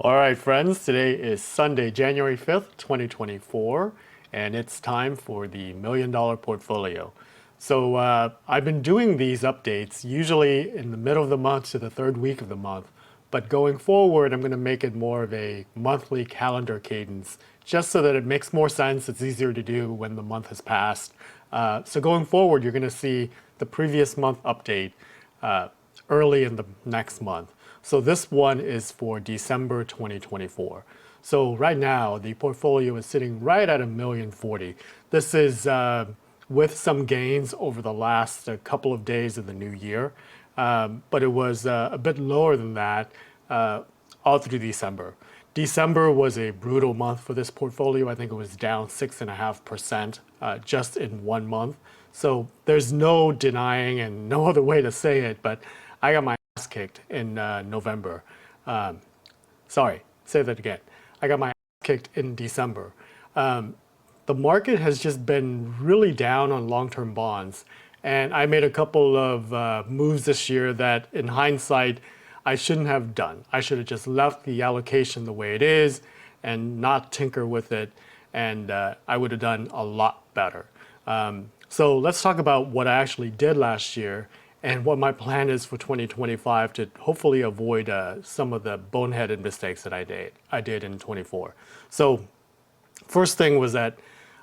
All right, friends, today is Sunday, January 5th, 2024, and it's time for the Million Dollar Portfolio. So I've been doing these updates usually in the middle of the month to the third week of the month, but going forward, I'm going to make it more of a monthly calendar cadence, just so that it makes more sense. It's easier to do when the month has passed. So going forward, you're going to see the previous month update early in the next month. So this one is for December 2024. So right now, the portfolio is sitting right at $1,040,000. This is with some gains over the last couple of days of the new year, but it was a bit lower than that all through December. December was a brutal month for this portfolio. I think it was down 6.5% just in one month. So there's no denying and no other way to say it, but I got my ass kicked in November. Sorry, say that again. I got my ass kicked in December. The market has just been really down on long-term bonds. And I made a couple of moves this year that, in hindsight, I shouldn't have done. I should have just left the allocation the way it is and not tinker with it. And I would have done a lot better. So let's talk about what I actually did last year and what my plan is for 2025 to hopefully avoid some of the boneheaded mistakes that I did in 24. So first thing was that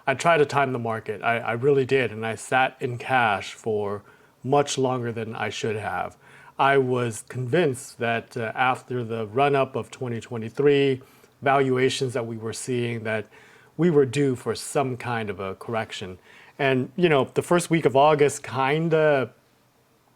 I tried to time the market. I really did, and I sat in cash for much longer than I should have. I was convinced that after the run-up of 2023, valuations that we were seeing, that we were due for some kind of a correction. And, you know, the first week of August kind of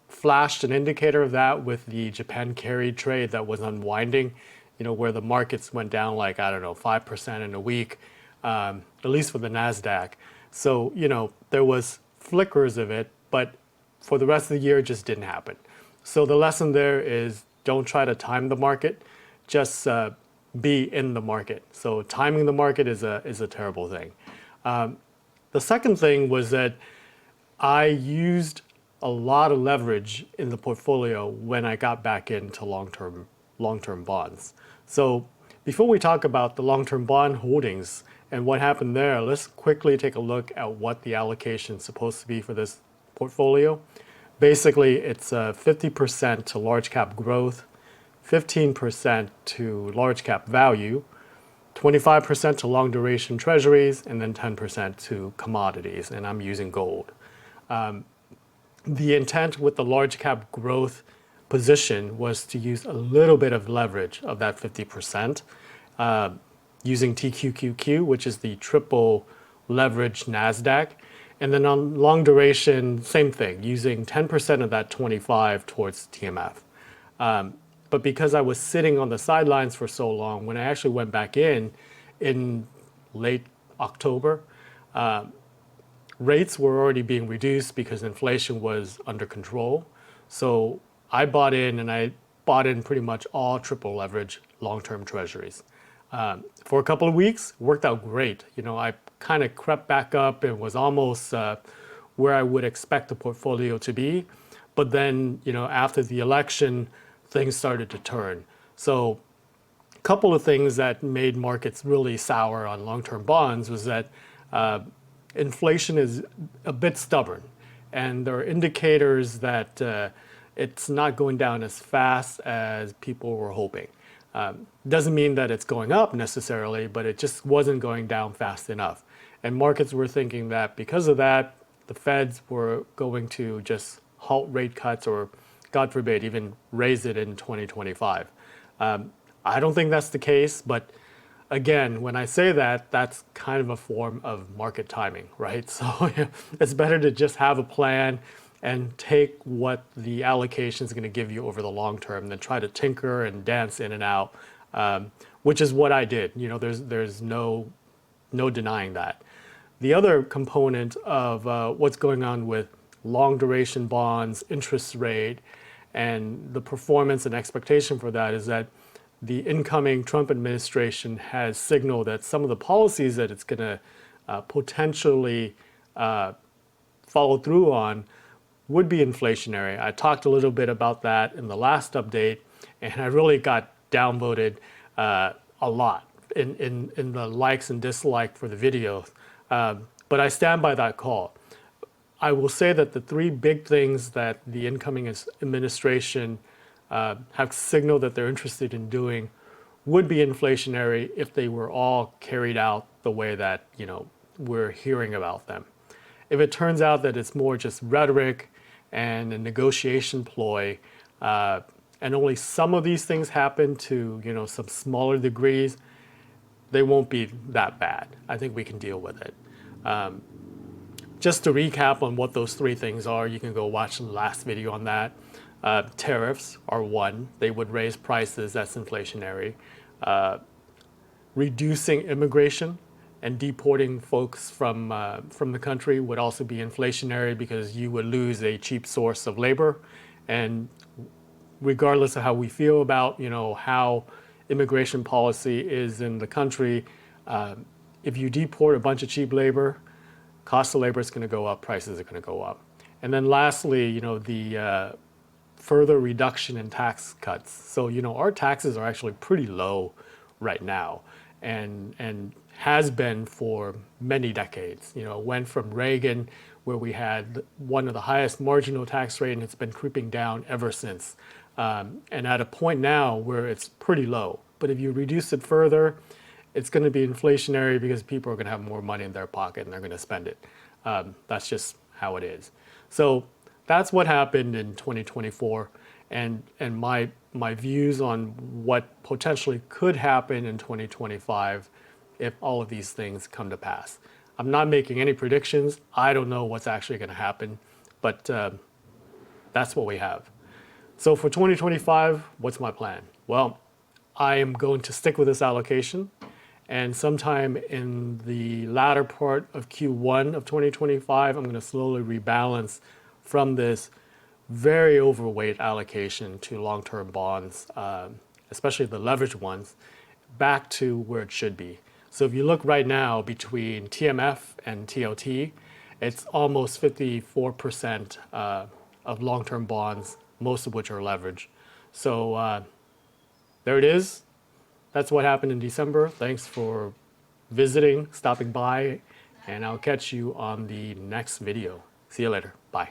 flashed an indicator of that with the Japan carry trade that was unwinding, you know, where the markets went down like, I don't know, 5% in a week, at least for the NASDAQ. So, you know, there was flickers of it, but for the rest of the year, it just didn't happen. So the lesson there is don't try to time the market, just be in the market. So timing the market is a terrible thing. The second thing was that I used a lot of leverage in the portfolio when I got back into long-term bonds. So before we talk about the long-term bond holdings and what happened there, let's quickly take a look at what the allocation is supposed to be for this portfolio. Basically, it's 50% to large cap growth, 15% to large cap value, 25% to long duration treasuries, and then 10% to commodities, and I'm using gold. The intent with the large cap growth position was to use a little bit of leverage of that 50%, using TQQQ, which is the triple leverage NASDAQ. And then on long duration, same thing, using 10% of that 25 towards TMF. But because I was sitting on the sidelines for so long, when I actually went back in late October, rates were already being reduced because inflation was under control. So I bought in, and I bought in pretty much all triple leverage long-term treasuries. For a couple of weeks, worked out great. You know, I kind of crept back up and was almost where I would expect the portfolio to be. But then, you know, after the election, things started to turn. So a couple of things that made markets really sour on long-term bonds was that inflation is a bit stubborn, and there are indicators that it's not going down as fast as people were hoping. Doesn't mean that it's going up necessarily, but it just wasn't going down fast enough. And markets were thinking that because of that, the Feds were going to just halt rate cuts or, God forbid, even raise it in 2025. I don't think that's the case, but again, when I say that, that's kind of a form of market timing, right? So it's better to just have a plan and take what the allocation is going to give you over the long term than try to tinker and dance in and out, which is what I did. You know, there's no denying that. The other component of what's going on with long duration bonds, interest rate, and the performance and expectation for that is that the incoming Trump administration has signaled that some of the policies that it's going to potentially follow through on would be inflationary. I talked a little bit about that in the last update, and I really got downvoted a lot in the likes and dislikes for the videos. But I stand by that call. I will say that the three big things that the incoming administration have signaled that they're interested in doing would be inflationary if they were all carried out the way that we're hearing about them. If it turns out that it's more just rhetoric and a negotiation ploy, and only some of these things happen to some smaller degrees, they won't be that bad. I think we can deal with it. Just to recap on what those three things are, you can go watch the last video on that. Tariffs are one. They would raise prices, that's inflationary. Reducing immigration and deporting folks from the country would also be inflationary because you would lose a cheap source of labor. And regardless of how we feel about how immigration policy is in the country, if you deport a bunch of cheap labor, cost of labor is going to go up, prices are going to go up. And then lastly, the further reduction in tax cuts. So, our taxes are actually pretty low right now and has been for many decades. Went from Reagan, where we had one of the highest marginal tax rate, and it's been creeping down ever since. And at a point now where it's pretty low. But if you reduce it further, it's going to be inflationary because people are going to have more money in their pocket and they're going to spend it. That's just how it is. So that's what happened in 2024, and my views on what potentially could happen in 2025 if all of these things come to pass. I'm not making any predictions. I don't know what's actually going to happen, but that's what we have. So for 2025, what's my plan? Well, I am going to stick with this allocation. And sometime in the latter part of Q1 of 2025, I'm going to slowly rebalance from this very overweight allocation to long-term bonds, especially the leveraged ones, back to where it should be. So if you look right now between TMF and TLT, it's almost 54% of long-term bonds, most of which are leveraged. So there it is. That's what happened in December. Thanks for visiting, stopping by, and I'll catch you on the next video. See you later. Bye.